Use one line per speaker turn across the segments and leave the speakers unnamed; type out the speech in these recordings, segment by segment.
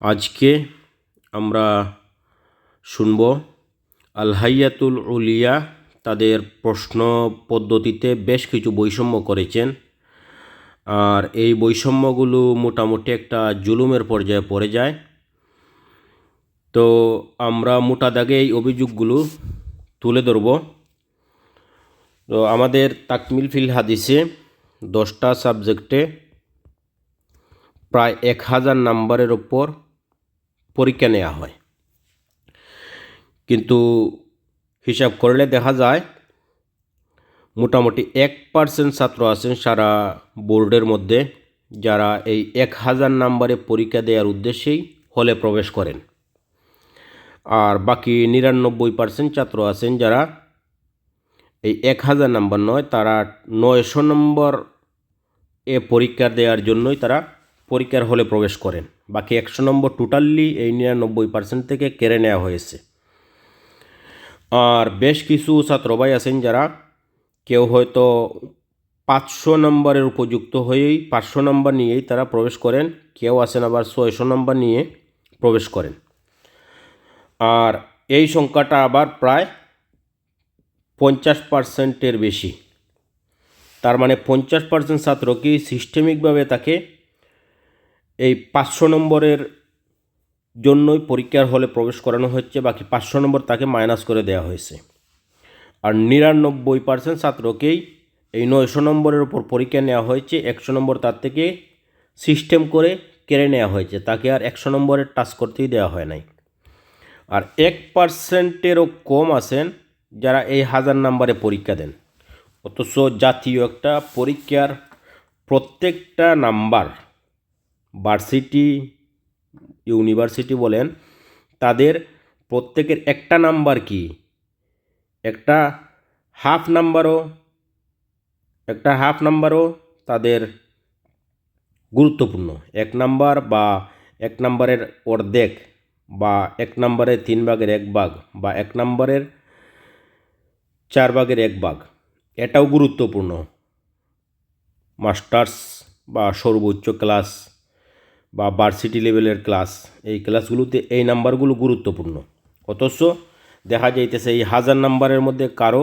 আজকে আমরা শুনব আল হাইয়াতুল উলিয়া তাদের প্রশ্ন পদ্ধতিতে বেশ কিছু বৈষম্য করেছেন। আর এই বৈষম্যগুলো মোটামুটি একটা জুলুমের পর্যায়ে পড়ে যায়। তো আমরা মোটা দাগে এই অভিযোগগুলো তুলে ধরব। তো আমাদের তাকমিল ফিল হাদিসে 10টা সাবজেক্টে প্রায় 1000 নাম্বারের ওপর পরীক্ষা নেওয়া হয়, কিন্তু হিসাব করলে দেখা যায় মোটামুটি 1% ছাত্র আছেন সারা বোর্ডের মধ্যে যারা এই 1000 নাম্বারে পরীক্ষা দেওয়ার উদ্দেশ্যেই হলে প্রবেশ করেন। আর বাকি 99% ছাত্র আছেন যারা এই 1000 নাম্বার নয়, তারা 900 নম্বর পরীক্ষা দেওয়ার জন্যই তারা পরীক্ষার হলে প্রবেশ করেন। বাকি 100 নম্বর টোটালি এই 99% থেকে কেড়ে নেওয়া হয়েছে। আর বেশ কিছু ছাত্র ভাই আছেন যারা কেউ হয়তো 500 নম্বরের উপযুক্ত হয়েই 500 নম্বর নিয়েই তারা প্রবেশ করেন, কেউ আছেন আবার 600 নম্বর নিয়ে প্রবেশ করেন। আর এই সংখ্যাটা আবার প্রায় 50%-এর বেশি। তার মানে 50% ছাত্রকে সিস্টেমিকভাবে তাকে এই 500 নম্বরের জন্যই পরীক্ষার হলে প্রবেশ করানো হচ্ছে, বাকি 500 নম্বর তাকে মাইনাস করে দেওয়া হয়েছে। আর 99% ছাত্রকেই এই 900 নম্বরের উপর পরীক্ষা নেওয়া হয়েছে, 100 নম্বর তার থেকে সিস্টেম করে কেড়ে নেওয়া হয়েছে, তাকে আর 100 নম্বরের টাচ করতেই দেওয়া হয় নাই। আর 1%-এরও কম আছেন যারা এই 1000 নম্বরে পরীক্ষা দেন, অথচ জাতীয় একটা পরীক্ষার প্রত্যেকটা নাম্বার ভার্সিটি ইউনিভার্সিটি বলেন, তাদের প্রত্যেকের একটা নাম্বার কি একটা হাফ নাম্বারও তাদের গুরুত্বপূর্ণ। 1 নাম্বার বা 1 নাম্বারের অর্ধেক বা 1 নাম্বারের 3 ভাগের 1 ভাগ বা 1 নাম্বারের 4 ভাগের 1 ভাগ, এটাও গুরুত্বপূর্ণ। মাস্টার্স বা সর্বোচ্চ ক্লাস বা ভার্সিটি লেভেলের ক্লাস, এই ক্লাসগুলোতে এই নাম্বারগুলো গুরুত্বপূর্ণ। অথচ দেখা যাইতেছে এই 1000 নাম্বারের মধ্যে কারো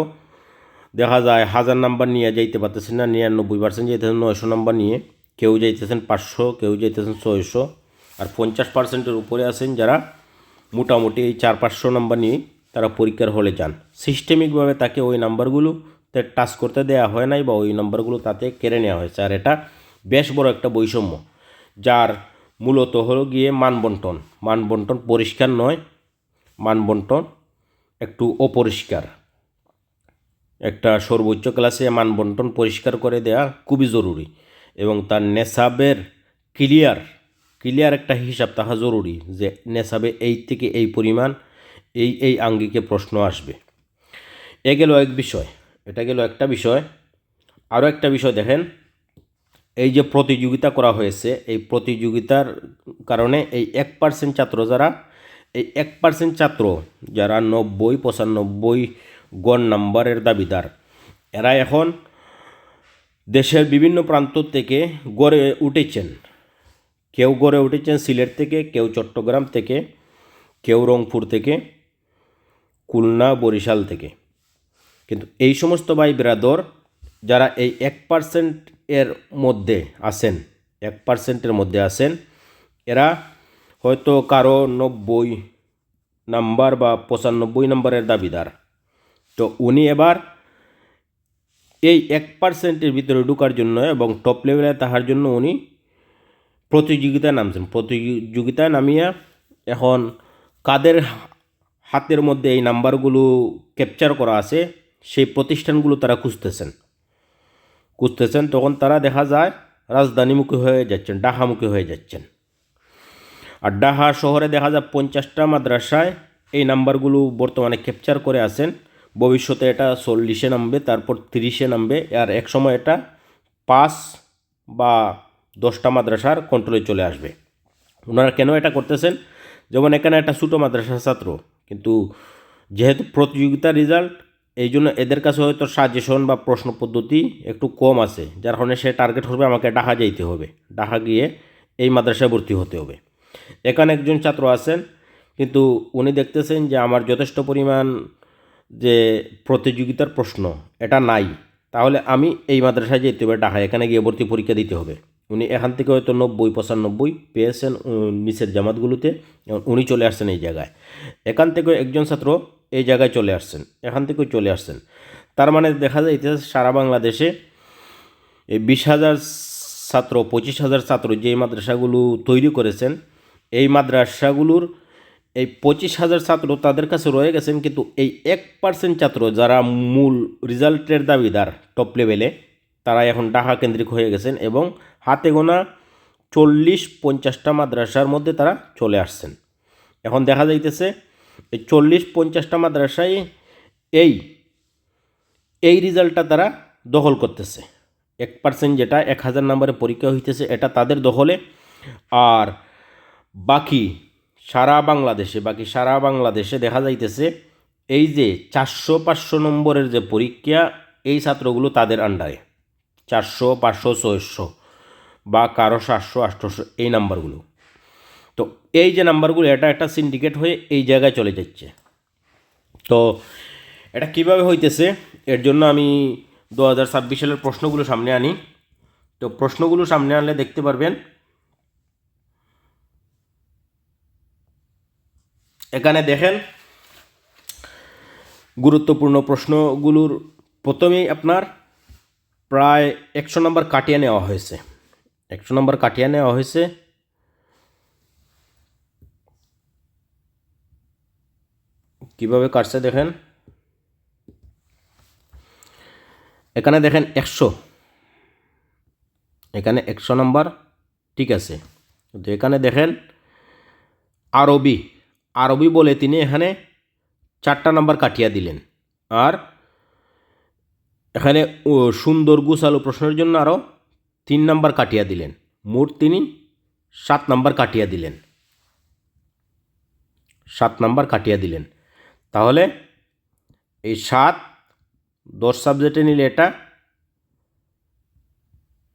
দেখা যায় 1000 নাম্বার নিয়ে যাইতে পারতেছেন না, 99% যাইতেছেন 900 নাম্বার নিয়ে, কেউ যাইতেছেন 500, কেউ যাইতেছেন 600। আর 50%-এর উপরে আছেন যারা মোটামুটি এই 400-500 নাম্বার নিয়ে তারা পরীক্ষার হলে যান। সিস্টেমিকভাবে তাকে ওই নাম্বারগুলোতে টাচ করতে দেওয়া হয় নাই বা ওই নাম্বারগুলো তাতে কেড়ে নেওয়া হয়েছে। আর এটা বেশ বড় একটা বৈষম্য, যার মূলত হলো গিয়ে মানবন্টন পরিষ্কার নয়, মানবন্টন একটু অপরিষ্কার। একটা সর্বোচ্চ ক্লাসে মানবন্টন পরিষ্কার করে দেওয়া খুবই জরুরি, এবং তার নেশাবের ক্লিয়ার একটা হিসাব থাকা জরুরি যে নেশাবে এই থেকে এই পরিমাণ এই আঙ্গিকে প্রশ্ন আসবে। গেল এক বিষয়, এটা গেল একটা বিষয়। আরও একটা বিষয় দেখেন, এই যে প্রতিযোগিতা করা হয়েছে, এই প্রতিযোগিতার কারণে এই 1% ছাত্র এই 1% ছাত্র যারা 90-95 গড় নাম্বারের দাবিদার, এরা এখন দেশের বিভিন্ন প্রান্ত থেকে গড়ে উঠেছেন। কেউ গড়ে উঠেছেন সিলেট থেকে, কেউ চট্টগ্রাম থেকে, কেউ রংপুর থেকে, খুলনা, বরিশাল থেকে। কিন্তু এই সমস্ত ভাই ব্রাদর যারা এই 1%-এর মধ্যে আছেন, 1%-এর মধ্যে আছেন, এরা হয়তো কারো 90 নাম্বার বা 95 নাম্বারের দাবিদার। তো উনি এবার এই 1%-এর ভিতরে ঢোকার জন্য এবং টপ লেভেলে তাহার জন্য উনি প্রতিযোগিতায় নামছেন। প্রতিযোগিতায় নামিয়ে এখন কাদের হাতের মধ্যে এই নাম্বারগুলো ক্যাপচার করা আছে সেই প্রতিষ্ঠানগুলো তারা খুঁজতেছেন। তখন তারা দেখা যায় রাজধানীমুখী হয়ে যাচ্ছেন, ঢাকামুখী হয়ে যাচ্ছেন। আর ঢাকা শহরে দেখা যায় 50টা মাদ্রাসায় এই নাম্বারগুলো বর্তমানে ক্যাপচার করে আছেন। ভবিষ্যতে এটা 40-এ নামবে, তারপর 30-এ নামবে, আর এক সময় এটা 5 বা 10টা মাদ্রাসার কন্ট্রোলে চলে আসবে। ওনারা কেন এটা করতেছেন? যেমন এখানে একটা ছোটো মাদ্রাসার ছাত্র, কিন্তু যেহেতু প্রতিযোগিতার রেজাল্ট, এই জন্য এদের কাছে হয়তো সাজেশন বা প্রশ্ন পদ্ধতি একটু কম আছে, যার কারণে সে টার্গেট হবে আমাকে ঢাকা যাইতে হবে, ঢাকা গিয়ে এই মাদ্রাসায় ভর্তি হতে হবে। এখানে একজন ছাত্র আছেন, কিন্তু উনি দেখতেছেন যে আমার যথেষ্ট পরিমাণ যে প্রতিযোগিতার প্রশ্ন এটা নাই, তাহলে আমি এই মাদ্রাসায় যেতে হবে ঢাকা, এখানে গিয়ে ভর্তি পরীক্ষা দিতে হবে। উনি এখান থেকে হয়তো 90-95 পেয়েছেন নিচের জামাতগুলোতে, উনি চলে আসছেন এই জায়গায়। এখান থেকে একজন ছাত্র এই জায়গায় চলে আসছেন, এখান থেকেও চলে আসছেন। তার মানে দেখা যাইতেছে সারা বাংলাদেশে এই 20,000 ছাত্র, 25,000 ছাত্র যে মাদ্রাসাগুলো তৈরি করেছেন, এই মাদ্রাসাগুলোর এই 25,000 ছাত্র তাদের কাছে রয়ে গেছেন, কিন্তু এই 1% ছাত্র যারা মূল রেজাল্টের দাবিদার টপ লেভেলে, তারা এখন ঢাকা কেন্দ্রিক হয়ে গেছেন এবং হাতে গোনা 40-50টা মাদ্রাসার মধ্যে তারা চলে আসছেন। এখন দেখা যাইতেছে এই 40-50টা মাদ্রাসায় এই এই রেজাল্টটা তারা দখল করতেছে। 1% যেটা 1000 নম্বরে পরীক্ষা হইতেছে এটা তাদের দখলে। আর বাকি সারা বাংলাদেশে দেখা যাইতেছে এই যে 400-500 নম্বরের যে পরীক্ষা, এই ছাত্রগুলো তাদের আন্ডারে 400, 500, 600 বা কারো 700-800 এই নাম্বারগুলো। তো এই যে নাম্বারগুলো এটা একটা সিন্ডিকেট হয়ে এই জায়গায় চলে যাচ্ছে। তো এটা কিভাবে হইতেছে, এর জন্য আমি 2026 সালের প্রশ্নগুলো সামনে আনি। তো প্রশ্নগুলো সামনে আনলে দেখতে পারবেন এখানে দেখেন গুরুত্বপূর্ণ প্রশ্নগুলোর প্রথমেই আপনার প্রায় 100 নম্বর কাটিয়ে নেওয়া হয়েছে। 100 নম্বর কাটিয়ে নেওয়া হয়েছে। কিভাবে কাটছে দেখেন, এখানে দেখেন 100, এখানে 100 নম্বর, ঠিক আছে। তো এখানে দেখেন আরবি বলে তিনি এখানে 4টা নাম্বার কাটিয়ে দিলেন। আর এখানে সুন্দর গুছালো প্রশ্নের জন্য আরও 3 নাম্বার কাটিয়ে দিলেন। মোট তিনি 7 নাম্বার কাটিয়ে দিলেন, 7 নাম্বার কাটিয়ে দিলেন। তাহলে এই 7-10 সাবজেক্টে নিলে এটা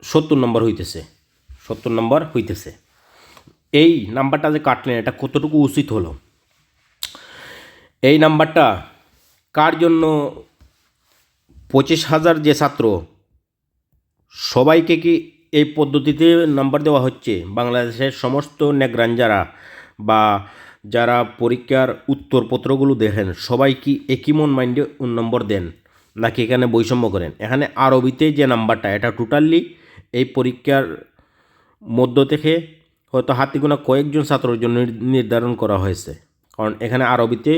70 নম্বর হইতেছে, 70 নম্বর হইতেছে। এই নাম্বারটা যে কাটলেন এটা কতটুকু উচিত হলো? এই নাম্বারটা কার জন্য? 25,000 যে ছাত্র সবাইকে কি এই পদ্ধতিতে নাম্বার দেওয়া হচ্ছে? বাংলাদেশের সমস্ত নেগ্রান যারা বা যারা পরীক্ষার উত্তরপত্রগুলো দেখেন সবাই কি একই মন মাইন্ডে নম্বর দেন, নাকি এখানে বৈষম্য করেন? এখানে আরবিতে যে নাম্বারটা এটা টোটালি এই পরীক্ষার মধ্য থেকে হয়তো হাতে গোনা কয়েকজন ছাত্রের জন্য নির্ধারণ করা হয়েছে। কারণ এখানে আরবিতে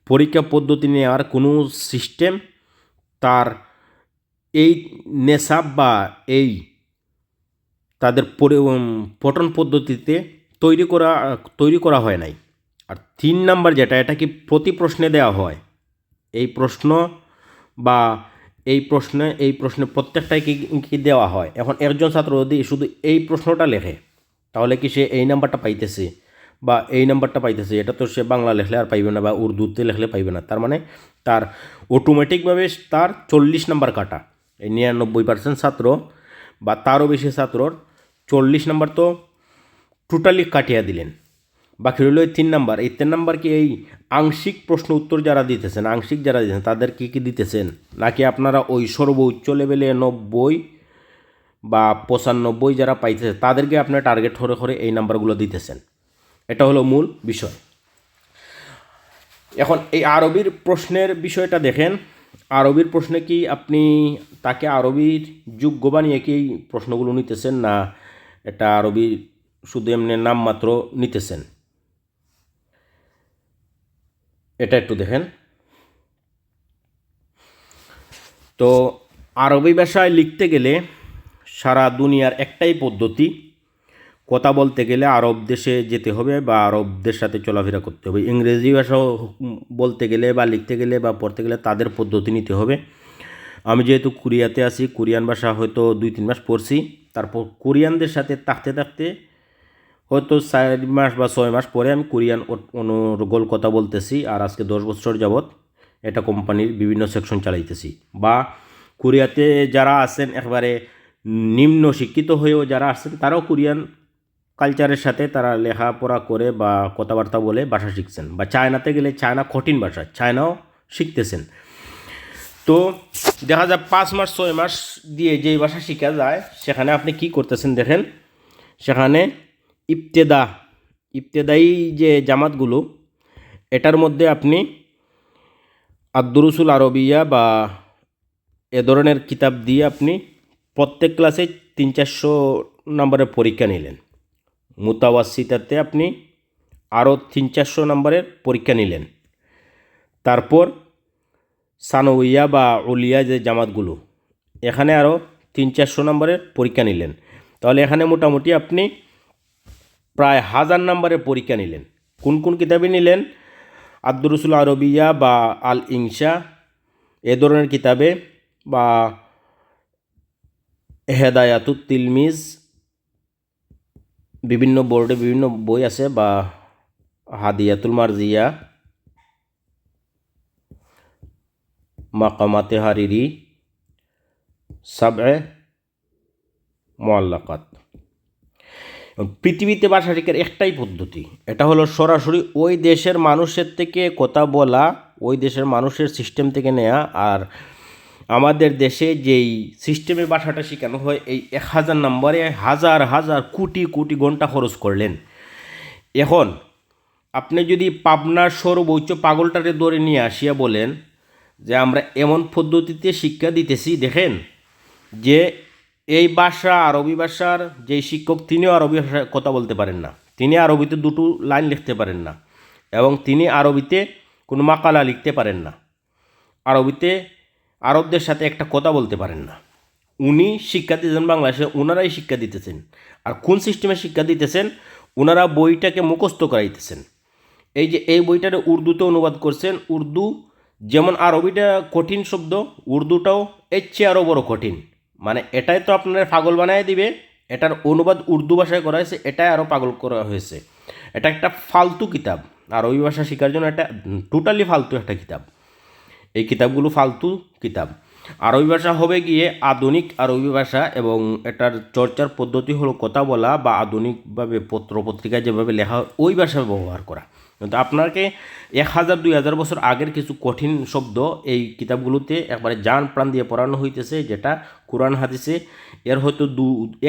পরীক্ষা পদ্ধতি নেওয়ার কোনো সিস্টেম, তার এই নেশাব বা এই তাদের পঠন পদ্ধতিতে তৈরি করা হয় নাই। আর 3 নাম্বার যেটা, এটা কি প্রতি প্রশ্নে দেওয়া হয়? এই প্রশ্ন বা এই প্রশ্নে প্রত্যেকটাই কি দেওয়া হয়? এখন একজন ছাত্র যদি শুধু এই প্রশ্নটা লেখে তাহলে কি সে এই নাম্বারটা পাইতেছে বা এই নাম্বারটা পাইতেছে? এটা তো সে বাংলা লেখলে আর পাইবে না বা উর্দুতে লেখলে পাইবে না। তার মানে তার অটোমেটিকভাবে তার 40 নাম্বার কাটা। এই 99% ছাত্র বা তারও বেশি ছাত্রর 40 নাম্বার তো টোটালি কাটিয়ে দিলেন। বাকি রইল এই 3 নাম্বার। এই 3 নাম্বার কি এই আংশিক প্রশ্ন উত্তর যারা দিতেছেন, তাদের কি দিতেছেন? নাকি আপনারা ওই সর্বোচ্চ লেভেলে 90 বা 95 যারা পাইতেছে তাদেরকে আপনার টার্গেট করে এই নাম্বারগুলো দিতেছেন? এটা হলো মূল বিষয়। এখন এই আরবির প্রশ্নের বিষয়টা দেখেন। আরবির প্রশ্নে কি আপনি তাকে আরবির যোগ্য বানিয়ে কি এই প্রশ্নগুলো নিতেছেন, না এটা আরবি শুধু এমনি নামমাত্র নিতেছেন? এটা একটু দেখেন। তো আরবি ভাষায় লিখতে গেলে সারা দুনিয়ার একটাই পদ্ধতি, কথা বলতে গেলে আরব দেশে যেতে হবে বা আরবদের সাথে চলাফেরা করতে হবে। ইংরেজি ভাষাও বলতে গেলে বা লিখতে গেলে বা পড়তে গেলে তাদের পদ্ধতি নিতে হবে। আমি যেহেতু কোরিয়াতে আছি, কোরিয়ান ভাষা হয়তো 2-3 মাস পড়ছি, তারপর কোরিয়ানদের সাথে থাকতে হয়তো 4 মাস বা 6 মাস পরে আমি কোরিয়ান অনর্গল কথা বলতেছি। আর আজকে 10 বছর যাবৎ এটা কোম্পানির বিভিন্ন সেকশন চালাইতেছি। বা কোরিয়াতে যারা আছেন একেবারে নিম্ন শিক্ষিত হয়েও যারা আছেন তারাও কোরিয়ান কালচারের সাথে তারা লেখাপড়া করে বা কথাবার্তা বলে ভাষা শিখছেন, বা চায়নাতে গেলে চায়না কঠিন ভাষা, চায়নাও শিখতেছেন। তো দেখা যায় 5 মাস 6 মাস দিয়ে যেই ভাষা শেখা যায়, সেখানে আপনি কি করতেছেন দেখেন, সেখানে ইবতেদায়ী যে জামাতগুলো, এটার মধ্যে আপনি আদ-দুরুসুল আরবিয়া বা এ ধরনের কিতাব দিয়ে আপনি প্রত্যেক ক্লাসে 300-400 নম্বরের পরীক্ষা নিলেন। মুতাওয়াসিতাতে আপনি আরও 300-400 নম্বরের পরীক্ষা নিলেন। তারপর সানওয়িয়া বা উলিয়া যে জামাতগুলো, এখানে আরও 300-400 নম্বরের পরীক্ষা নিলেন। তাহলে এখানে মোটামুটি আপনি প্রায় 1000 নম্বরের পরীক্ষা নিলেন। কোন কোন কিতাবে নিলেন? আদ-দুরুসুল আরবিয়া বা আল ইনশা এ ধরনের কিতাবে, বা হেদায়াতুত তিলমিজ, বিভিন্ন বোর্ডে বিভিন্ন বই আছে, বা হাদিয়াতুল মারজিয়া, মাকামাতে হারিরি, সাবএ মুআল্লাকাত। পৃথিবীতে ভাষা শেখার একটাই পদ্ধতি, এটা হলো সরাসরি ওই দেশের মানুষের থেকে কথা বলা, ওই দেশের মানুষের সিস্টেম থেকে নেয়া। আর আমাদের দেশে যেই সিস্টেমে ভাষাটা শেখানো হয়, এই 1000 নম্বরে হাজার হাজার কোটি কোটি ঘন্টা খরচ করলেন। এখন আপনি যদি পাবনার সর্বোচ্চ পাগলটারে ধরে নিয়ে আসিয়া বলেন যে আমরা এমন পদ্ধতিতে শিক্ষা দিতেছি, দেখেন যে এই ভাষা আরবি ভাষার যেই শিক্ষক, তিনিও আরবি ভাষায় কথা বলতে পারেন না, তিনি আরবিতে 2টো লাইন লিখতে পারেন না, এবং তিনি আরবিতে কোনো মাকালা লিখতে পারেন না, আরবিতে আরবদের সাথে একটা কথা বলতে পারেন না। উনি শিক্ষা দিতেছেন বাংলাদেশে, ওনারাই শিক্ষা দিতেছেন। আর কোন সিস্টেমে শিক্ষা দিতেছেন? ওনারা বইটাকে মুখস্থ করাইতেছেন। এই যে এই বইটারে উর্দুতে অনুবাদ করছেন, উর্দু যেমন আরবিটা কঠিন শব্দ, উর্দুটাও এর চেয়ে আরও বড় কঠিন। মানে এটাই তো আপনার পাগল বানায় দিবে, এটার অনুবাদ উর্দু ভাষায় করা হয়েছে, এটাই আরও পাগল করা হয়েছে। এটা একটা ফালতু কিতাব, আরবি ভাষা শেখার জন্য এটা টোটালি ফালতু একটা কিতাব। এই কিতাবগুলো ফালতু কিতাব। আরবি ভাষা হবে গিয়ে আধুনিক আরবি ভাষা, এবং এটার চর্চার পদ্ধতি হলো কথা বলা, বা আধুনিকভাবে পত্রপত্রিকায় যেভাবে লেখা হয় ওই ভাষা ব্যবহার করা। কিন্তু আপনাকে 1000-2000 বছর আগের কিছু কঠিন শব্দ এই কিতাবগুলোতে একবারে জান প্রাণ দিয়ে পড়ানো হইতেছে, যেটা কোরআন হাদিসে এর হয়তো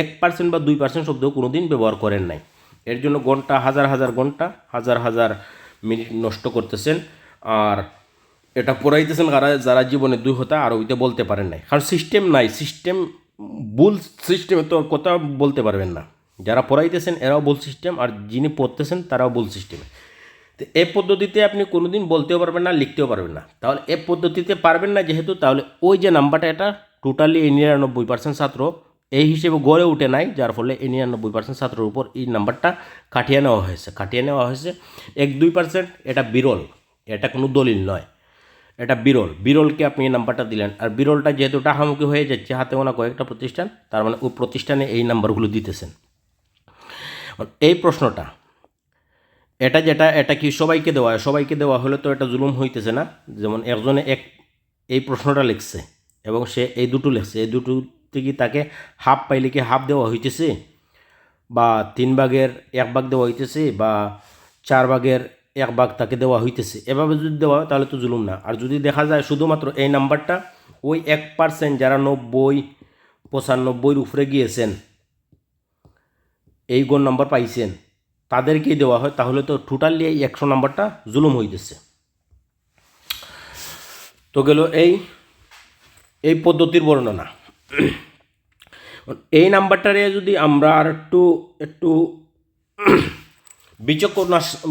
1% বা 2% শব্দ কোনো দিন ব্যবহার করেন নাই। এর জন্য ঘন্টা, হাজার হাজার ঘন্টা, হাজার হাজার মিনিট নষ্ট করতেছেন। আর এটা পড়াইতেছেন যারা জীবনে 2 কথা আরবিতে বলতে পারেন নাই, কারণ সিস্টেম নাই। সিস্টেম ভুল সিস্টেমে তো কথা বলতে পারবেন না। যারা পড়াইতেছেন এরাও ভুল সিস্টেম, আর যিনি পড়তেছেন তারাও ভুল সিস্টেমে। তো এই পদ্ধতিতে আপনি কোনোদিন বলতেও পারবেন না, লিখতেও পারবেন না। তাহলে এই পদ্ধতিতে পারবেন না যেহেতু, তাহলে ওই যে নাম্বারটা, এটা টোটালি 99% ছাত্র এই হিসেবে গড়ে উঠে নাই, যার ফলে 99% ছাত্রের উপর এই নাম্বারটা কাটিয়ে নেওয়া হয়েছে। 1-2% এটা বিরল, এটা কোনো দলিল নয়, এটা বিরলকে আপনি এই নাম্বারটা দিলেন। আর বিরলটা যেহেতু টাকামুখী হয়ে যাচ্ছে, হাতে গোনা কয়েকটা প্রতিষ্ঠান, তার মানে ওই প্রতিষ্ঠানে এই নাম্বারগুলো দিতেছেন। এই প্রশ্নটা, এটা কি সবাইকে দেওয়া হয়? সবাইকে দেওয়া হলে তো এটা জুলুম হইতেছে না? যেমন একজনে এই প্রশ্নটা লিখছে এবং সে এই দুটো লিখছে, এই দুটো থেকে তাকে হাফ পাইলে কি হাফ দেওয়া হইতেছে, বা 3/1 দেওয়া হইতেছে, বা 4/1 তাকে দেওয়া হইতেছে? এভাবে যদি দেওয়া হয় তাহলে তো জুলুম না। আর যদি দেখা যায় শুধুমাত্র এই নাম্বারটা ওই 1% যারা 90-95 উপরে গিয়েছেন, এই গণ নাম্বার পাইছেন, তাদেরকেই দেওয়া হয়, তাহলে তো টোটালি এই 100 নাম্বারটা জুলুম হইতেছে। তো গেল এই পদ্ধতির বর্ণনা। এই নাম্বারটারে যদি আমরা আর একটু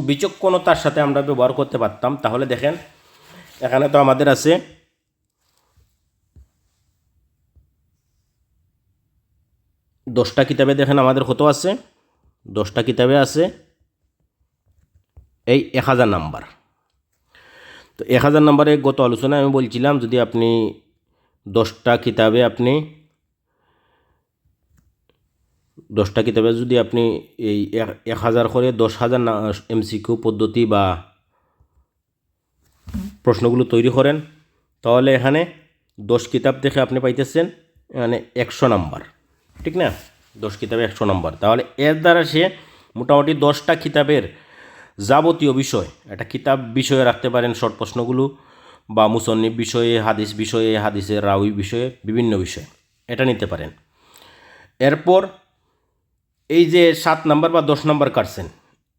বিচক্ষণতার সাথে আমরা ব্যবহার করতে পারতাম, তাহলে দেখেন এখানে তো আমাদের আছে 10টা কিতাবে, দেখেন আমাদের কত আছে, 10টা কিতাবে আছে এই 1000 নাম্বার। তো 1000 নাম্বারে গত আলোচনায় আমি বলছিলাম, যদি আপনি 10টা কিতাবে যদি আপনি এই 1000 করে 10,000 MCQ পদ্ধতি বা প্রশ্নগুলো তৈরি করেন, তাহলে এখানে 10 কিতাব থেকে আপনি পাইতেছেন মানে 100 নাম্বার, ঠিক না? 10 কিতাবে 100 নম্বর। তাহলে এর দ্বারা সে মোটামুটি 10টা কিতাবের যাবতীয় বিষয়, একটা কিতাব বিষয়ে রাখতে পারেন শর্ট প্রশ্নগুলো, বা মুসন্নিফ বিষয়ে, হাদিস বিষয়ে, হাদিসের রাউই বিষয়ে, বিভিন্ন বিষয়ে এটা নিতে পারেন। এরপর এই যে 7 নম্বর বা 10 নম্বর কাটছেন,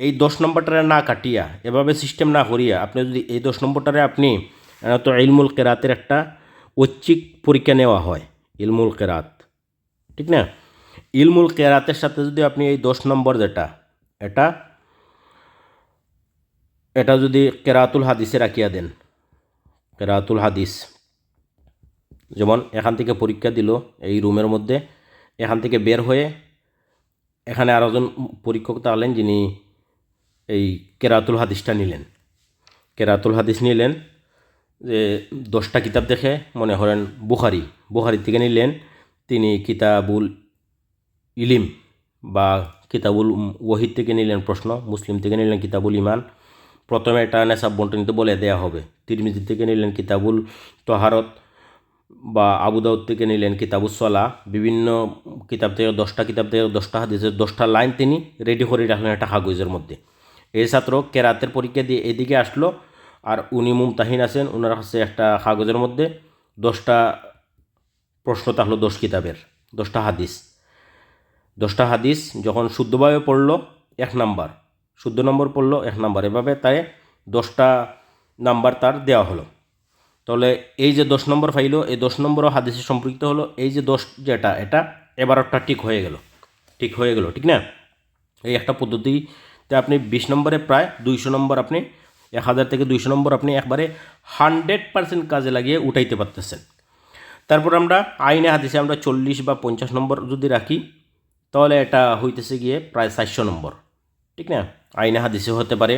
এই 10 নম্বরটারে না কাটিয়া, এভাবে সিস্টেম না করিয়া আপনি যদি এই 10 নম্বরটারে আপনি তো ইলমুল কেরাতের একটা ঐচ্ছিক পরীক্ষা নেওয়া হয়, ইলমুল কেরাত, ঠিক না? ইলমুল কেরাতের সাথে যদি আপনি এই 10 নম্বর যেটা, এটা এটা যদি কেরাতুল হাদিসে রাখিয়া দেন, কেরাতুল হাদিস, যেমন এখান থেকে পরীক্ষা দিল এই রুমের মধ্যে, এখান থেকে বের হয়ে এখানে আরও একজন পরীক্ষক থাকলেন যিনি এই কেরাতুল হাদিসটা নিলেন, কেরাতুল হাদিস নিলেন, যে 10টা কিতাব দেখে মনে করেন বুখারি থেকে নিলেন তিনি কিতাবুল ইলিম, বা কিতাবুল ওয়াহিদ থেকে নিলেন প্রশ্ন, মুসলিম থেকে নিলেন কিতাবুল ইমান, প্রথমে এটা নেশাব বন্টনিতে বলে দেয়া হবে, তিরমিজি থেকে নিলেন কিতাবুল তহারত, বা আবু দাউদ থেকে নিলেন কিতাবুস সলা, বিভিন্ন কিতাব থেকে 10টা কিতাব থেকে 10টা হাদিসের 10টা লাইন তিনি রেডি করে রাখলেন একটা কাগজের মধ্যে। এই ছাত্র কেরাতের পরীক্ষা দিয়ে এদিকে আসলো, আর উনি মুমতাহিন আছেন, ওনার কাছে একটা কাগজের মধ্যে 10টা প্রশ্ন থাকলো 10 কিতাবের, 10টা হাদিস যখন শুদ্ধভাবে পড়লো 1 নাম্বার, শুদ্ধ নম্বর পড়লো 1 নাম্বার, এভাবে তাই 10টা নাম্বার তার দেওয়া হলো। তাহলে এই যে 10 নম্বর পাইলো, এই 10 নম্বরও হাদিসে সম্পৃক্ত হলো, এই যে 10 যেটা, এটা এবারটা ঠিক হয়ে গেল, ঠিক না? এই একটা পদ্ধতিতে আপনি 20 নম্বরে প্রায় 200 নম্বর, আপনি 1000 থেকে 200 নম্বর আপনি একবারে 100% কাজে লাগিয়ে উঠাইতে পারতেছেন। তারপর আমরা আইনে হাদিসে আমরা 40 বা 50 নম্বর যদি রাখি, তাহলে এটা হইতেছে গিয়ে প্রায় 400 নম্বর, ঠিক না? আইনে হাদিসে হতে পারে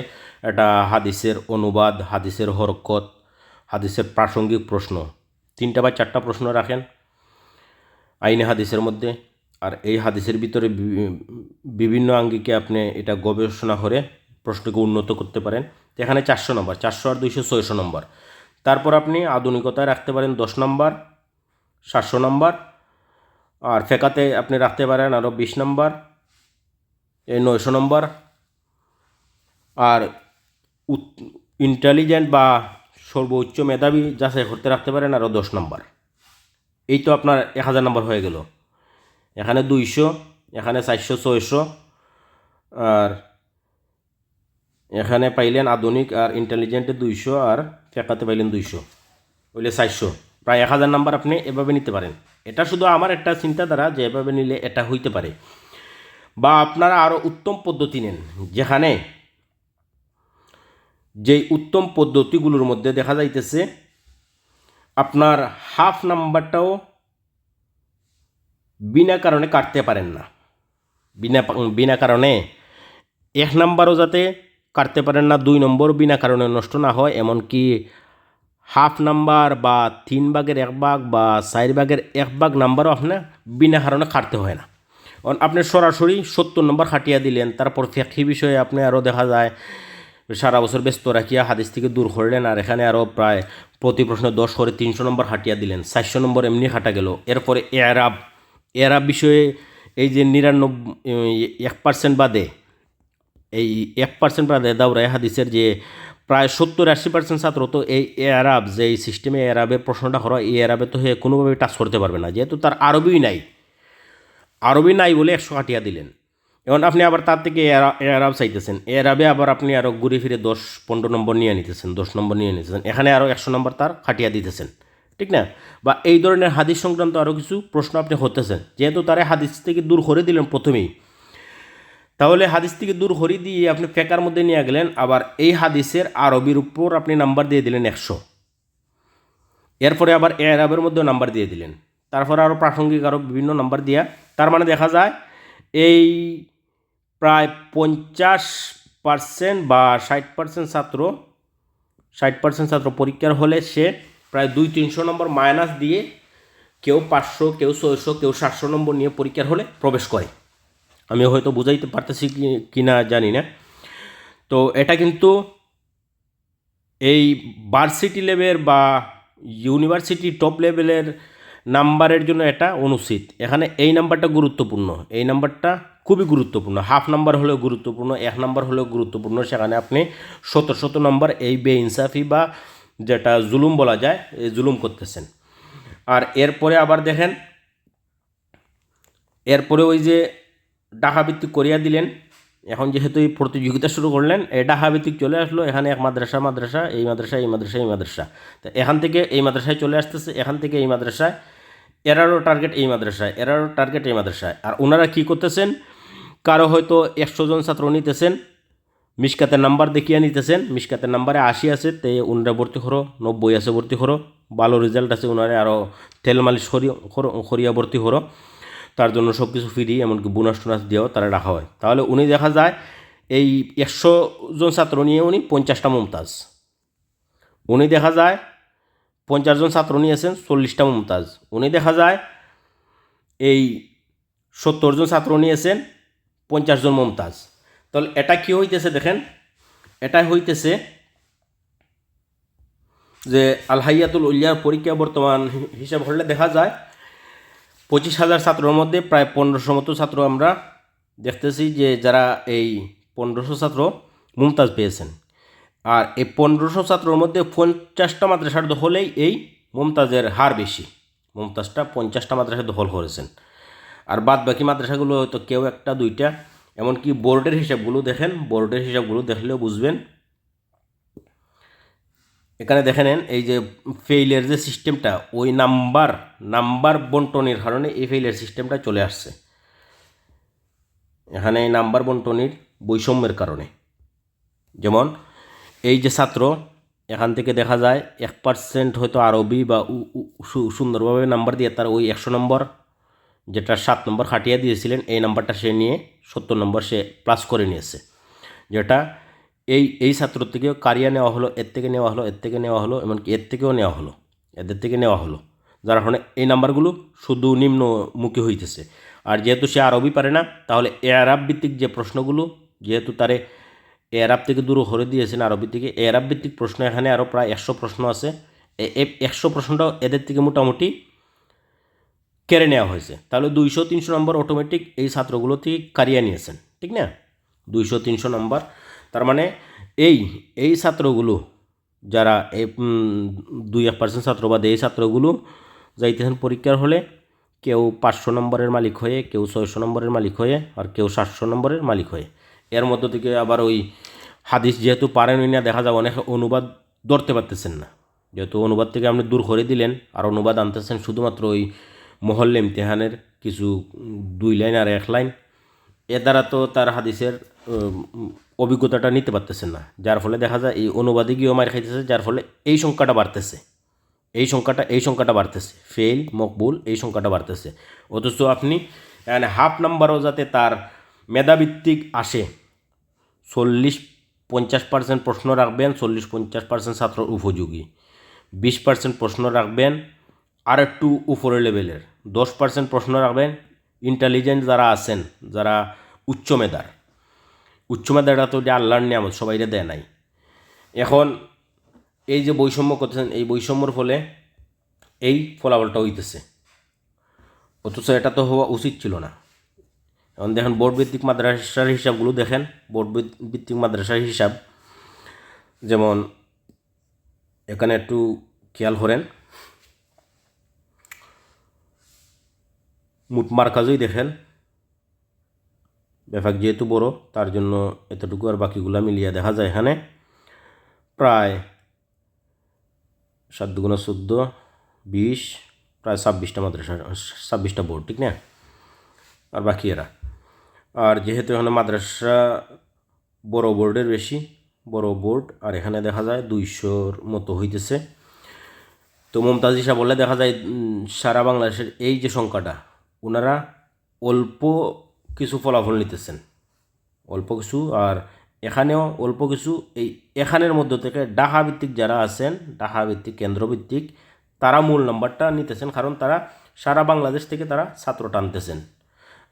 এটা হাদিসের অনুবাদ, হাদিসের হরকত, হাদিসের প্রাসঙ্গিক প্রশ্ন, 3টা বা 4টা প্রশ্ন রাখেন আইনে হাদিসের মধ্যে, আর এই হাদিসের ভিতরে বিভিন্ন আঙ্গিকে আপনি এটা গবেষণা করে প্রশ্নকে উন্নত করতে পারেন। তো এখানে 400 নম্বর, 400 আর 200 600 নম্বর। তারপর আপনি আধুনিকতায় রাখতে পারেন 10 নম্বর, 700 নম্বর, আর ফেকাতে আপনি রাখতে পারেন আরও 20 নম্বর, এই 900 নম্বর, আর ইন্টেলিজেন্ট বা সর্বোচ্চ মেধাবী যাচাই করতে রাখতে পারেন আরও 10 নম্বর। এই তো আপনার 1000 নম্বর হয়ে গেল। এখানে 200, এখানে 400 600, আর এখানে পাইলেন আধুনিক আর ইন্টেলিজেন্টে 200, আর ফেকাতে পাইলেন 200, হইলে 400, প্রায় 1000 নাম্বার আপনি এভাবে নিতে পারেন। এটা শুধু আমার একটা চিন্তাধারা যে এভাবে নিলে এটা হইতে পারে, বা আপনারা আরও উত্তম পদ্ধতি নেন, যেখানে যেই উত্তম পদ্ধতিগুলোর মধ্যে দেখা যাইতেছে আপনার হাফ নাম্বারটাও বিনা কারণে কাটতে পারেন না, বিনা কারণে 1 নাম্বারও যাতে কাটতে পারেন না, 2 নম্বরও বিনা কারণে নষ্ট না হয়, এমনকি হাফ নাম্বার বা 3 ভাগের 1 ভাগ বা 4 ভাগের 1 ভাগ নাম্বারও আপনার বিনা কারণে কাটতে হয় না। আপনি সরাসরি 70 নম্বর খাটিয়া দিলেন, তারপর ফিকহি বিষয়ে আপনি আরও দেখা যায় সারা বছর ব্যস্ত রাখিয়া হাদিস থেকে দূর করলেন, আর এখানে আরও প্রায় প্রতি প্রশ্নে 10 করে 300 নম্বর খাটিয়া দিলেন, 400 নম্বর এমনি খাটা গেল। এরপরে এরাব বিষয়ে এই যে 1% বাদে, এই 1% বাদে দাওরায়ে হাদিসের যে প্রায় 70-80% ছাত্র তো এই এরাব, যে এই সিস্টেমে এরাবের প্রশ্নটা করা, এই এরাবে তো হে কোনোভাবে টাচ করতে পারবে না, যেহেতু তার আরবি নাই বলে 100 কাটিয়া দিলেন। এখন আপনি আবার তার থেকে এরাব চাইতেছেন, এরাবে আবার আপনি আরও ঘুরে ফিরে 10-15 নম্বর নিয়ে নিতেছেন, 10 নম্বর নিয়ে নিতেছেন, এখানে আরও 100 নম্বর তার কাটিয়া দিতেছেন, ঠিক না? বা এই ধরনের হাদিস সংক্রান্ত আরও কিছু প্রশ্ন আপনি হতেছেন, যেহেতু তারা হাদিস থেকে দূর করে দিলেন প্রথমেই, তাহলে হাদিস থেকে দূর করে দিয়ে আপনি ফেকার মধ্যে নিয়ে গেলেন, আবার এই হাদিসের আরবির উপর আপনি নাম্বার দিয়ে দিলেন 100, এরপরে আবার এরাবের মধ্যেও নাম্বার দিয়ে দিলেন, তারপর আরও প্রাসঙ্গিক আরও বিভিন্ন নাম্বার দিয়া, তার মানে দেখা যায় এই প্রায় 50% বা 60% ছাত্র পরীক্ষার হলে সে প্রায় 200-300 নম্বর মাইনাস দিয়ে, কেউ 500, কেউ 600, কেউ 700 নম্বর নিয়ে পরীক্ষার হলে প্রবেশ করে। আমি হয়তো বুঝাইতে পারতেছি কি না জানি না। তো এটা কিন্তু এই ভার্সিটি লেভেল বা ইউনিভার্সিটি টপ লেভেলের নাম্বারের জন্য এটা অনুচিত। এখানে এই নাম্বারটা গুরুত্বপূর্ণ, এই নাম্বারটা খুবই গুরুত্বপূর্ণ। হাফ নাম্বার হলেও গুরুত্বপূর্ণ, 1 নাম্বার হলেও গুরুত্বপূর্ণ। সেখানে আপনি শত নম্বর এই বেইনসাফি বা যেটা জুলুম বলা যায়, এই জুলুম করতেছেন। আর এরপরে আবার দেখেন, এরপরে ওই যে ডাকাভিত্তিক করিয়া দিলেন। এখন যেহেতু এই প্রতিযোগিতা শুরু করলেন, এই ডাকাভিত্তিক চলে আসলো। এখানে এক মাদ্রাসা, এই মাদ্রাসা। তো এখান থেকে এই মাদ্রাসায় চলে আসতেছে, এখান থেকে এই মাদ্রাসায়, এরারও টার্গেট এই মাদ্রাসায়। আর ওনারা কি করতেছেন, কারো হয়তো 100 জন ছাত্র নিতেছেন, মিশকাতের নাম্বার দেখিয়ে নিতেছেন, মিশকাতের নাম্বারে 80 আছে, তে উনরা ভর্তি করো, 90 আছে ভর্তি করো, ভালো রেজাল্ট আছে উনারে আরও তেল মালিশ করিয়া ভর্তি করো, তার জন্য সব কিছু ফ্রি, এমনকি বোনাস টোনাস দিয়েও তারা রাখা হয়। তাহলে উনি দেখা যায় এই 100 জন ছাত্র নিয়ে উনি 50টা মুমতাজ, উনি দেখা যায় 50 জন ছাত্র নিয়েছেন 40টা মুমতাজ, উনি দেখা যায় এই 70 জন ছাত্র নিয়েছেন 50 জন মুমতাজ। তাহলে এটা কি হইতেছে দেখেন, এটা হইতেছে যে আল হাইয়াতুল উলিয়ার পরীক্ষা বর্তমান হিসাব করলে দেখা যায় 25,000 ছাত্রের মধ্যে প্রায় 1500 মতো ছাত্র আমরা দেখতেছি যে যারা এই 1500 ছাত্র মুমতাজ পেয়েছেন। আর এই 1500 ছাত্রের মধ্যে 50টা মাদ্রাসার দখলেই এই মুমতাজের হার বেশি, মুমতাজটা 50টা মাদ্রাসা দখল করেছেন। আর বাদ বাকি মাদ্রাসাগুলো হয়তো কেউ একটা দুইটা, এমনকি বোর্ডের হিসাবগুলো দেখেন, বোর্ডের হিসাবগুলো দেখলেও বুঝবেন। এখানে দেখে নেন এই যে ফেইলের যে সিস্টেমটা, ওই নাম্বার বন্টনের কারণে এই ফেইলের সিস্টেমটা চলে আসছে। এখানে এই নাম্বার বন্টনের বৈষম্যের কারণে, যেমন এই যে ছাত্র, এখান থেকে দেখা যায় 1% হয়তো আরবি বা সুন্দরভাবে নাম্বার দিয়ে তার ওই 100 নম্বর, যেটা 7 নম্বর খাটিয়ে দিয়েছিলেন, এই নাম্বারটা সে নিয়ে 70 নম্বর সে প্লাস করে নিয়েছে। যেটা এই ছাত্র থেকেও কারিয়া নেওয়া হলো, এর থেকে নেওয়া হলো, এমনকি এর থেকেও নেওয়া হলো, এদের থেকে নেওয়া হলো, যার কারণে এই নাম্বারগুলো শুধু নিম্নমুখী হইতেছে। আর যেহেতু সে আরবি পারে না, তাহলে এরাব ভিত্তিক যে প্রশ্নগুলো, যেহেতু তারে এরাব থেকে দূর করে দিয়েছেন আরবি থেকে, এরাব ভিত্তিক প্রশ্ন এখানে আরও প্রায় 100 প্রশ্ন আছে। 100 প্রশ্নটাও এদের থেকে মোটামুটি কেড়ে নেওয়া হয়েছে। তাহলে 200-300 নম্বর অটোমেটিক এই ছাত্রগুলো থেকে কারিয়া নিয়েছেন, ঠিক না? 200-300 নম্বর। তার মানে এই ছাত্রগুলো যারা এই 2-1% ছাত্র বাদে এই ছাত্রগুলো যাইতেছেন পরীক্ষার হলে, কেউ 500 নম্বরের মালিক হয়ে, কেউ 600 নম্বরের মালিক হয়ে, আর কেউ 700 নম্বরের মালিক হয়ে। এর মধ্য থেকে আবার ওই হাদিস যেহেতু পারেনই না, দেখা যায় অনেক অনুবাদ ধরতে পারতেছেন না, যেহেতু অনুবাদ থেকে আপনি দূর করে দিলেন, আর অনুবাদ আনতেছেন শুধুমাত্র ওই মহল্লে ইমতিহানের কিছু 2 লাইন আর 1 লাইন, এ দ্বারা তো তার হাদিসের অভিজ্ঞতাটা নিতে পারতেছেন না, যার ফলে দেখা যায় এই অনুবাদে গিয়েও মার খাইতেছে, যার ফলে এই সংখ্যাটা বাড়তেছে, এই সংখ্যাটা বাড়তেছে, ফেল মকবুল এই সংখ্যাটা বাড়তেছে। অথচ আপনি মানে হাফ নাম্বারও যাতে তার মেধাভিত্তিক আসে, 40-50% প্রশ্ন রাখবেন, 40-50% ছাত্র উপযোগী, 20% প্রশ্ন রাখবেন আর একটু উপরের লেভেলের, 10% প্রশ্ন রাখবেন ইন্টেলিজেন্ট যারা আছেন, যারা উচ্চ মেধাটা তো যে আল্লাহর নিয়ামত, সবাইরে দেয় নাই। এখন এই যে বৈষম্য করতেছেন, এই বৈষম্যর ফলে এই ফলাফলটা হইতেছে, অথচ এটা তো হওয়া উচিত ছিল না। এখন দেখেন বোর্ড ভিত্তিক মাদ্রাসার হিসাবগুলো দেখেন, বোর্ড ভিত্তিক মাদ্রাসার হিসাব, যেমন এখানে একটু খেয়াল করেন, মোট মার্কাজই দেখেন, বিভাগ যেহেতু বড় তার জন্য এতটুকু, আর বাকিগুলা মিলিয়ে দেখা যায় এখানে প্রায় 7 × 14 20, প্রায় 26টা মাদ্রাসা, 26টা বোর্ড, ঠিক না? আর বাকি এরা, আর যেহেতু এখানে মাদ্রাসা বড় বোর্ডের বেশি, বড় বোর্ড, আর এখানে দেখা যায় 200-র মতো হইতেছে। তো মুমতাজ হিসাব বললে দেখা যায় সারা বাংলাদেশের এই যে সংখ্যাটা, ওনারা অল্প কিছু ফলাফল নিতেছেন, অল্প কিছু, আর এখানেও অল্প কিছু। এখানের মধ্য থেকে ঢাকা ভিত্তিক যারা আছেন, ঢাকা ভিত্তিক কেন্দ্রভিত্তিক, তারা মূল নাম্বারটা নিতেছেন, কারণ তারা সারা বাংলাদেশ থেকে তারা ছাত্র টানতেছেন।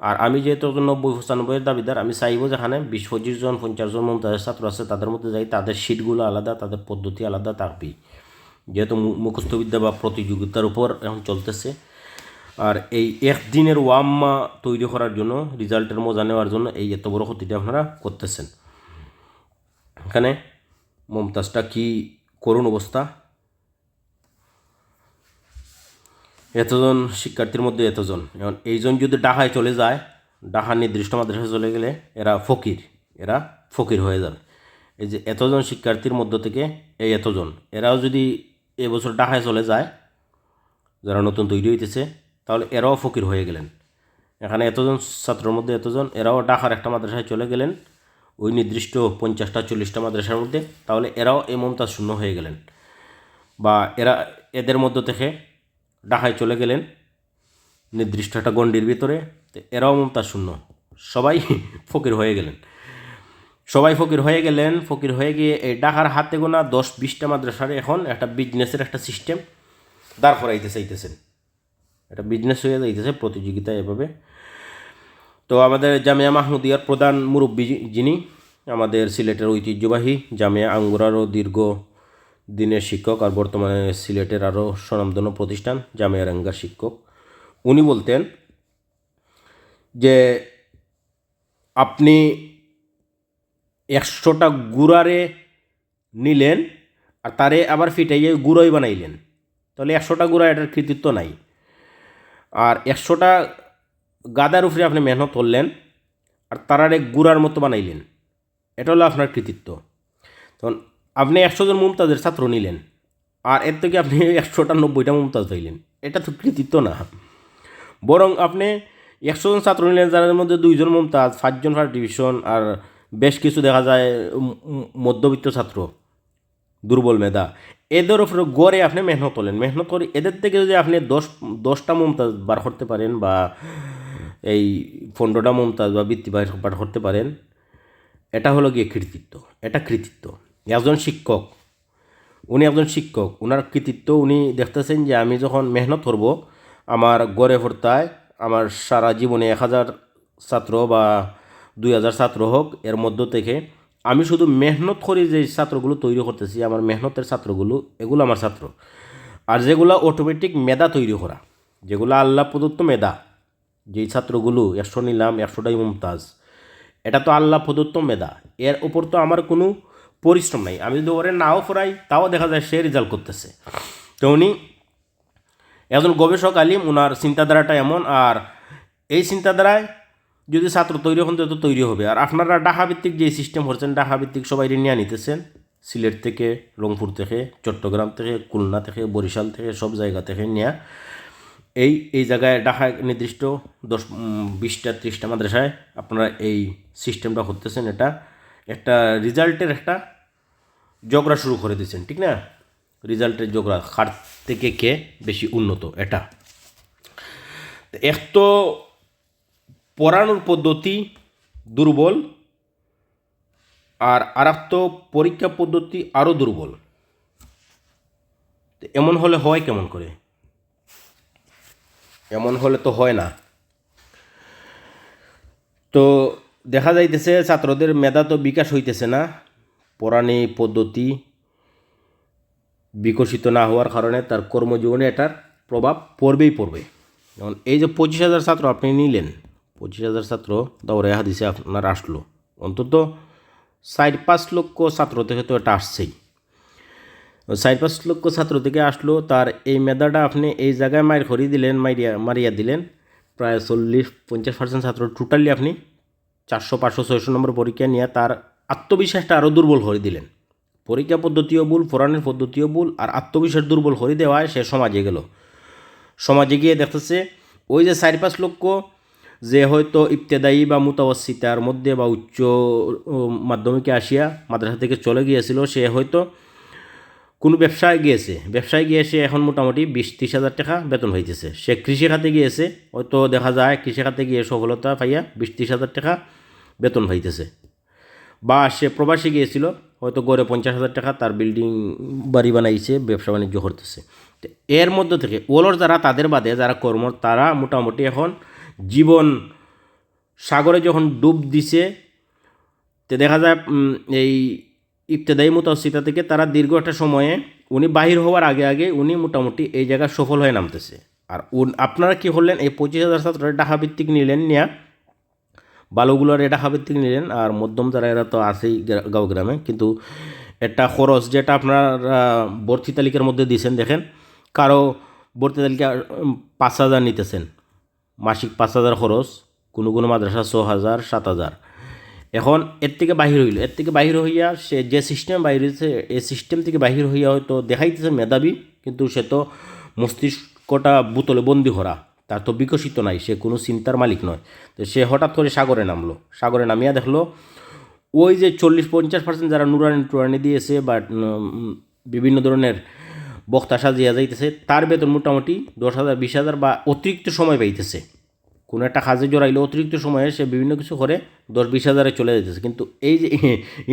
আর আমি যেহেতু 90-95 দাবিদার, আমি চাইব যেখানে 20-25 জন 50 জন মুমতাজের ছাত্র আছে, তাদের মধ্যে যাই তাদের সিটগুলো আলাদা, তাদের পদ্ধতি আলাদা থাকবেই, যেহেতু মুখস্থবিদ্যা বা প্রতিযোগিতার উপর এখন চলতেছে। আর এই একদিনের ওয়াম্মা তৈরি করার জন্য, রেজাল্টের মজা নেওয়ার জন্য এই এত বড় ক্ষতিটা আপনারা করতেছেন। এখানে মমতাজটা কি করুণ অবস্থা, এতজন শিক্ষার্থীর মধ্যে এতজন, এখন এইজন যদি ঢাকায় চলে যায়, ঢাকার নির্দিষ্ট মাদ্রাসায় চলে গেলে এরা ফকির হয়ে যাবে। এই যে এতজন শিক্ষার্থীর মধ্য থেকে এই এতজন, এরাও যদি এবছর ঢাকায় চলে যায়, যারা নতুন তৈরি হইতেছে, তাহলে এরাও ফকির হয়ে গেলেন। এখানে এতজন ছাত্রের মধ্যে এতজন, এরাও ঢাকার একটা মাদ্রাসায় চলে গেলেন, ওই নির্দিষ্ট 50-40টা মাদ্রাসার মধ্যে, তাহলে এরাও এই মমতাজ শূন্য হয়ে গেলেন। বা এদের মধ্য থেকে ঢাকায় চলে গেলেন নির্দিষ্ট একটা গণ্ডির ভিতরে, এরাও মমতাজ শূন্য, সবাই ফকির হয়ে গেলেন। ফকির হয়ে গিয়ে এই ঢাকার হাতে গোনা 10-20টা মাদ্রাসার এখন একটা বিজনেসের একটা সিস্টেম দাঁড় করাইতে চাইতেছেন। এটা বিজনেস হয়ে যাইতেছে, প্রতিযোগিতা এভাবে। তো আমাদের জামিয়া মাহমুদিয়ার প্রধান মুরব্বী যিনি, আমাদের সিলেটের ঐতিহ্যবাহী জামিয়া আঙ্গুরারও দীর্ঘ দিনের শিক্ষক, আর বর্তমানে সিলেটের আরও স্বনামধন্য প্রতিষ্ঠান জামিয়া রাঙ্গার শিক্ষক, উনি বলতেন যে আপনি 100টা গুড়ারে নিলেন আর তারে আবার ফিটাইয়ে গুঁড়োই বানাইলেন, তাহলে 100টা গুঁড়া এটার কৃতিত্ব নাই। আর 100টা গাদার উপরে আপনি মেহনত করলেন আর তারারে গুড়ার মতো বানাইলেন, এটা হলো আপনার কৃতিত্ব। তখন আপনি 100 জন মুমতাজের ছাত্র নিলেন আর এর থেকে আপনি 100টা 90টা মুমতাজ পাইলেন, এটা তো কৃতিত্ব না। বরং আপনি 100 জন ছাত্র নিলেন, যার মধ্যে 2 জন মুমতাজ, 5 জন ফার্স্ট ডিভিশন, আর বেশ কিছু দেখা যায় মধ্যবিত্ত ছাত্র, দুর্বল মেধা, এদের উপরে গড়ে আপনি মেহনত করে এদের থেকে যদি আপনি 10টা মুমতাজ বার করতে পারেন, বা এই 15টা মুমতাজ বা বৃত্তি বার করতে পারেন, এটা হলো গিয়ে কৃতিত্ব, এটা কৃতিত্ব। একজন শিক্ষক, ওনার কৃতিত্ব উনি দেখতেছেন যে আমি যখন মেহনত করব, আমার গড়ে ভর্তায় আমার সারা জীবনে 1000 ছাত্র বা 2000 ছাত্র হোক, এর মধ্য থেকে আমি শুধু মেহনত করি যে ছাত্রগুলো তৈরি করতেছি, আমার মেহনতের ছাত্রগুলো, এগুলো আমার ছাত্র। আর যেগুলো অটোমেটিক মেধা তৈরি করা, যেগুলো আল্লাহ প্রদত্ত মেধা, যেই ছাত্রগুলো 100 নিলাম 100টাই মুমতাজ, এটা তো আল্লাহ প্রদত্ত মেধা, এর উপর তো আমার কোনো পরিশ্রম নাই। আমি যদি ওরে নাও পড়াই, তাও দেখা যায় সে রেজাল্ট করতেছে। তো উনি একজন গবেষক আলিম, ওনার চিন্তাধারাটা এমন। আর এই চিন্তাধারায় যদি ছাত্র তৈরি হন তো তৈরি হবে। আর আপনারা ঢাকাভিত্তিক যে সিস্টেম করছেন, ঢাকাভিত্তিক সবাই নিয়ে নিতেছেন, সিলেট থেকে, রংপুর থেকে, চট্টগ্রাম থেকে, খুলনা থেকে, বরিশাল থেকে, সব জায়গা থেকে নিয়ে এই জায়গায় ঢাকা নির্দিষ্ট 10-20টা-30টা মাদ্রাসায় আপনারা এই সিস্টেমটা করতেছেন। এটা একটা রেজাল্টের একটা ঝগড়া শুরু করে দিচ্ছেন, ঠিক না? রেজাল্টের ঝগড়া, কার থেকে কে বেশি উন্নত, এটা এক তো পড়ানোর পদ্ধতি দুর্বল, আর এক তো পরীক্ষা পদ্ধতি আরও দুর্বল। এমন হলে হয় কেমন করে? এমন হলে তো হয় না। তো দেখা যাইতেছে ছাত্রদের মেধা তো বিকাশ হইতেছে না, পড়ানি পদ্ধতি বিকশিত না হওয়ার কারণে তার কর্মজীবনে এটার প্রভাব পড়বে। যেমন এই যে 25,000 ছাত্র আপনি নিলেন, 25,000 ছাত্র দৌড়ে হাদিসে আপনার আসলো, অন্তত 4-5 লক্ষ ছাত্র থেকে তো এটা আসছেই। 4-5 লক্ষ ছাত্র থেকে আসলো, তার এই মেধাটা আপনি এই জায়গায় মারিয়া দিলেন প্রায় 40-50% ছাত্র টোটালি আপনি 400, 500, 600 নম্বর পরীক্ষা নিয়ে তার আত্মবিশ্বাসটা আরও দুর্বল করে দিলেন। পরীক্ষা পদ্ধতিও ভুল, পড়ানোর পদ্ধতিও ভুল, আর আত্মবিশ্বাস দুর্বল করে দেওয়ায় সে সমাজে গেল। সমাজে গিয়ে দেখতেছে ওই যে 4-5 লক্ষ যে হয়তো ইবতেদায়ী বা মুতাওয়াসিতার মধ্যে বা উচ্চ মাধ্যমিকে আসিয়া মাদ্রাসা থেকে চলে গিয়েছিল, সে হয়তো কোনো ব্যবসায় গিয়ে সে এখন মোটামুটি 20-30 হাজার টাকা বেতন হইতেছে। সে কৃষি খাতে গিয়েছে, হয়তো দেখা যায় কৃষি খাতে গিয়ে সফলতা পাইয়া 20-30 হাজার টাকা বেতন হইতেছে। বা সে প্রবাসী গিয়েছিল, হয়তো গড়ে 50,000 টাকা তার বিল্ডিং বাড়ি বানাইছে, ব্যবসা বাণিজ্য করতেছে। তো এর মধ্যে থেকে ওলর যারা, তাদের বাদে যারা কর্ম, তারা মোটামুটি এখন জীবন সাগরে যখন ডুব দিছে, তো দেখা যায় এই ইবতেদায়ী মুতাওয়াসিতা থেকে তারা দীর্ঘ একটা সময়ে উনি বাহির হওয়ার আগে উনি মোটামুটি এই জায়গায় সফল হয়ে নামতেছে। আর আপনারা কী করলেন, এই 25,000 ছাত্র ঢাকাভিত্তিক নিলেন, নিয়া ভালোগুলোর ঢাকাভিত্তিক নিলেন, আর মধ্যম যারা এরা তো আছেই গাঁও গ্রামে, কিন্তু একটা খরচ যেটা আপনার ভর্তি তালিকার মধ্যে দিয়েছেন, দেখেন কারো ভর্তি তালিকা 5,000 নিতেছেন, মাসিক 5,000 খরচ, কোনো কোনো মাদ্রাসা 6,000 7,000। এখন এর থেকে বাহির হইল, এর থেকে বাহির হইয়া সে যে সিস্টেম বাহির হয়েছে, এই সিস্টেম থেকে বাহির হইয়া হয়তো দেখাইতেছে মেধাবী, কিন্তু সে তো মস্তিষ্কটা বোতলে বন্দি করা, তার তো বিকশিত নাই, সে কোনো চিন্তার মালিক নয়। তো সে হঠাৎ করে সাগরে নামলো, সাগরে নামিয়া দেখলো ওই যে 40-50% যারা নুরানি টুরানি দিয়েছে বা বিভিন্ন ধরনের বক্তা সাজিয়া যাইতেছে, তার বেতন মোটামুটি 10,000 20,000 বা অতিরিক্ত সময় পাইতেছে। কোনো একটা কাজে জড়াইলে অতিরিক্ত সময়ে সে বিভিন্ন কিছু করে 10-20 হাজারে চলে যেতেছে। কিন্তু এই যে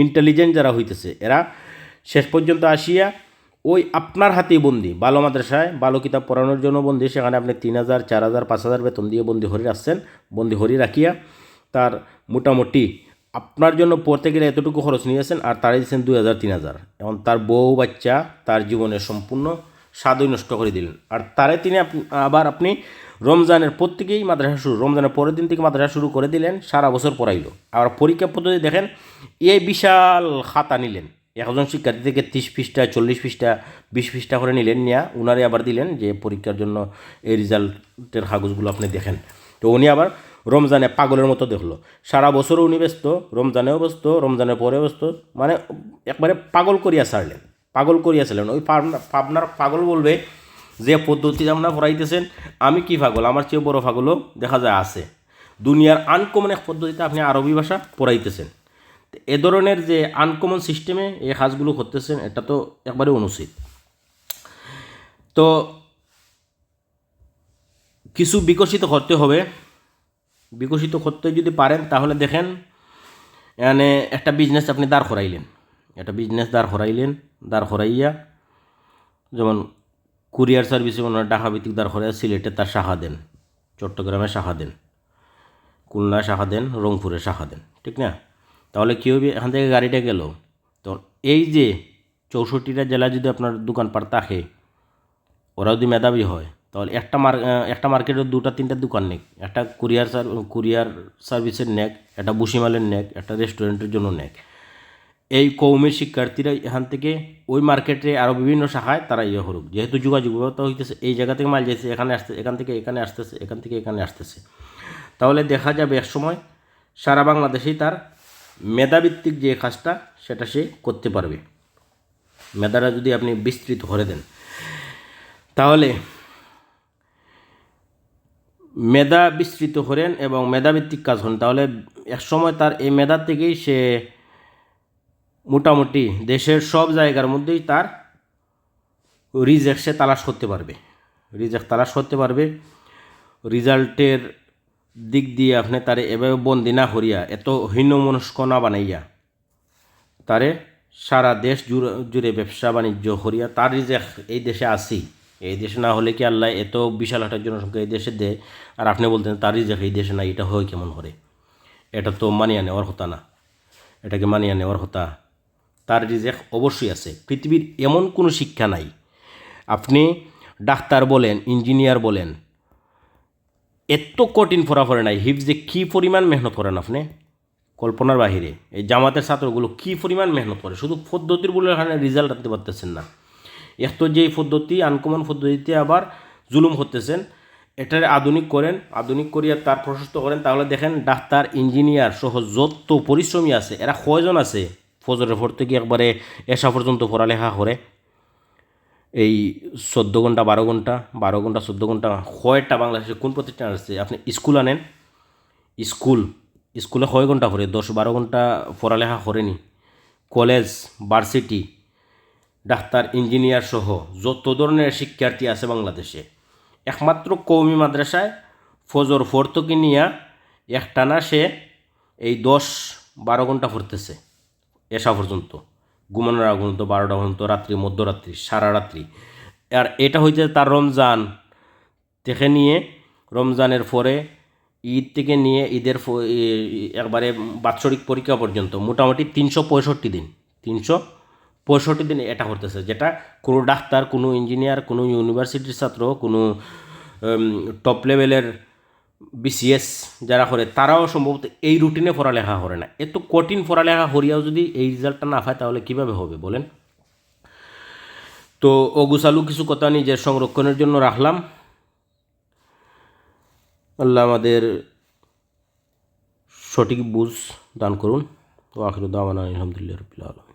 ইন্টেলিজেন্ট যারা হইতেছে, এরা শেষ পর্যন্ত আসিয়া ওই আপনার হাতেই বন্দি, ভালো মাদ্রাসায় ভালো কিতাব পড়ানোর জন্য বন্দি, সেখানে আপনি 3,000 4,000 5,000 বেতন দিয়ে বন্দি হরি আসছেন, বন্দি হরি রাখিয়া তার মোটামুটি আপনার জন্য পড়তে গেলে এতটুকু খরচ নিয়েছেন, আর তারাই দিচ্ছেন 2,000 3,000। এখন তার বউ বাচ্চা তার জীবনের সম্পূর্ণ স্বাদই নষ্ট করে দিলেন। আর তারে তিনি আবার আপনি রমজানের প্রত্যেকেই মাদ্রাসা শুরু, রমজানের পরের দিন থেকে মাদ্রাসা শুরু করে দিলেন, সারা বছর পড়াইল। আবার পরীক্ষা পদ্ধতি দেখেন, এই বিশাল খাতা নিলেন, একজন শিক্ষার্থী থেকে 30 পৃষ্ঠা 40 পৃষ্ঠা 20 পৃষ্ঠা করে নিলেন, নিয়া উনারে আবার দিলেন যে পরীক্ষার জন্য এই রেজাল্টের কাগজগুলো আপনি দেখেন। তো উনি আবার রমজানে পাগলের মতো দেখলো, সারা বছরও উনি ব্যস্ত, রমজানেও ব্যস্ত, রমজানের পরেও ব্যস্ত, মানে একবারে পাগল করিয়া ছাড়লেন, পাগল করিয়া ছাড়লেন। ওই আপনার পাগল বলবে যে পদ্ধতি আপনারা পড়াইতেছেন, আমি কি পাগল, আমার চেয়ে বড় পাগলও দেখা যায় আছে। দুনিয়ার আনকমন এক পদ্ধতিতে আপনি আরবি ভাষা পড়াইতেছেন, এ ধরনের যে আনকমন সিস্টেমে এই কাজগুলো করতেছেন, এটা তো একবারে অনুচিত। তো কিছু বিকশিত করতে হবে, বিকশিত করতে যদি পারেন তাহলে দেখেন, মানে একটা বিজনেস আপনি দাঁড় করাইলেন, একটা বিজনেস দাঁড় করাইলেন, দাঁড় করাইয়া যেমন কুরিয়ার সার্ভিসে ওনার ঢাকাভিত্তিক দাঁড় করাইয়া সিলেটে তার শাখা দেন, চট্টগ্রামে শাখা দেন, খুলনা শাখা দেন, রংপুরে শাখা দেন, ঠিক না? তাহলে কী হবে, এখান থেকে গাড়িটা গেল, তো এই যে 64টা জেলা যদি আপনার দোকানপাট থাকে, ওরা যদি মেধাবী হয়, তাহলে একটা মার্কেটের 2-3টা দোকান নেক, একটা কুরিয়ার সার্ভিসের নেক, একটা বুসিমালের নেক, একটা রেস্টুরেন্টের জন্য নেক। এই কৌমের শিক্ষার্থীরা এখান থেকে ওই মার্কেটে আরও বিভিন্ন শাখায় তারা ইয়ে করুক, যেহেতু যোগাযোগ ব্যবস্থা হইতেছে, এই জায়গা থেকে মাল যাইছে এখানে আসতে, এখান থেকে এখানে আসতেছে, এখান থেকে এখানে আসতেছে, তাহলে দেখা যাবে একসময় সারা বাংলাদেশেই তার মেধাভিত্তিক যে কাজটা সেটা সে করতে পারবে। মেধাটা যদি আপনি বিস্তৃত করে দেন, তাহলে মেধা বিস্তৃত করেন এবং মেধাভিত্তিক কাজ করেন, তাহলে একসময় তার এই মেধা থেকেই সে মোটামুটি দেশের সব জায়গার মধ্যেই তার রিজেক্ট সে তালাশ করতে পারবে, রিজেক্ট তালাশ করতে পারবে। রিজাল্টের দিক দিয়ে আপনি তারে এভাবে বন্দি না করিয়া, এত হীনমনস্ক না বানাইয়া, তারে সারা দেশ জুড়ে ব্যবসা বাণিজ্য করিয়া তার রিজেক্ট এই দেশে আসি, এই দেশে না হলে কি আল্লাহ এত বিশাল একটা জনসংখ্যা এই দেশে দেয়, আর আপনি বলতেন তার রিজেক্ট এই দেশে না, এটা হয় কেমন করে? এটা তো মানিয়ে নেওয়ার কথা না, এটাকে মানিয়ে নেওয়ার কথা। তার রিজেক্ট অবশ্যই আছে। পৃথিবীর এমন কোনো শিক্ষা নাই, আপনি ডাক্তার বলেন, ইঞ্জিনিয়ার বলেন, এত কঠিন পড়াফড়া নাই, হিফজে কী পরিমাণ মেহনত করেন আপনি, কল্পনার বাহিরে। এই জামাতের ছাত্রগুলো কী পরিমাণ মেহনত করে, শুধু পদ্ধতির বলে এখানে রেজাল্ট আনতে পারতেছেন না। এত যে পদ্ধতি আনকমন পদ্ধতিতে আবার জুলুম করতেছেন, এটার আধুনিক করেন, আধুনিক করিয়া তার প্রশস্ত করেন, তাহলে দেখেন ডাক্তার ইঞ্জিনিয়ার সহ যত পরিশ্রমী আছে, এরা কয়জন আছে ফজরের পর থেকে একবারে এসা পর্যন্ত পড়ালেখা করে, এই 14 ঘন্টা 12 ঘন্টা 14 ঘন্টা, কয়টা বাংলাদেশে কোন প্রতিষ্ঠান আসছে? আপনি স্কুল আনেন, স্কুলে কয় ঘন্টা পড়ে? 10-12 ঘন্টা পড়ালেখা করেনি। কলেজ, ভার্সিটি, ডাক্তার ইঞ্জিনিয়ার সহ যত ধরনের শিক্ষার্থী আছে বাংলাদেশে, একমাত্র কওমি মাদ্রাসায় ফজর ফরতকি নিয়া একটানা সে এই 10-12 ঘন্টা পড়তেছে এসা পর্যন্ত, ঘুমানোর আগ পর্যন্ত, 12টা পর্যন্ত, রাত্রি, মধ্যরাত্রি, সারা রাত্রি। আর এটা হইতে তার রমজান থেকে নিয়ে, রমজানের পরে ঈদ থেকে নিয়ে ঈদের একবারে বাৎসরিক পরীক্ষা পর্যন্ত মোটামুটি 365 দিন, 365 দিন এটা করতেছে, যেটা কোনো ডাক্তার, কোনো ইঞ্জিনিয়ার, কোনো ইউনিভার্সিটির ছাত্র, কোনো টপ লেভেলের বিসিএস যারা করে তারাও সম্ভবত এই রুটিনে পড়ালেখা করে না। এত কঠিন পড়ালেখা করিয়াও যদি এই রেজাল্টটা না পায় তাহলে কীভাবে হবে বলেন? তো অগুসালু কিছু কথা নিজের সংরক্ষণের জন্য রাখলাম। আল্লাহ আমাদের সঠিক বুঝ দান করুন। তো আখির দাওয়ানা আলহামদুলিল্লাহ রাব্বিল আলামিন।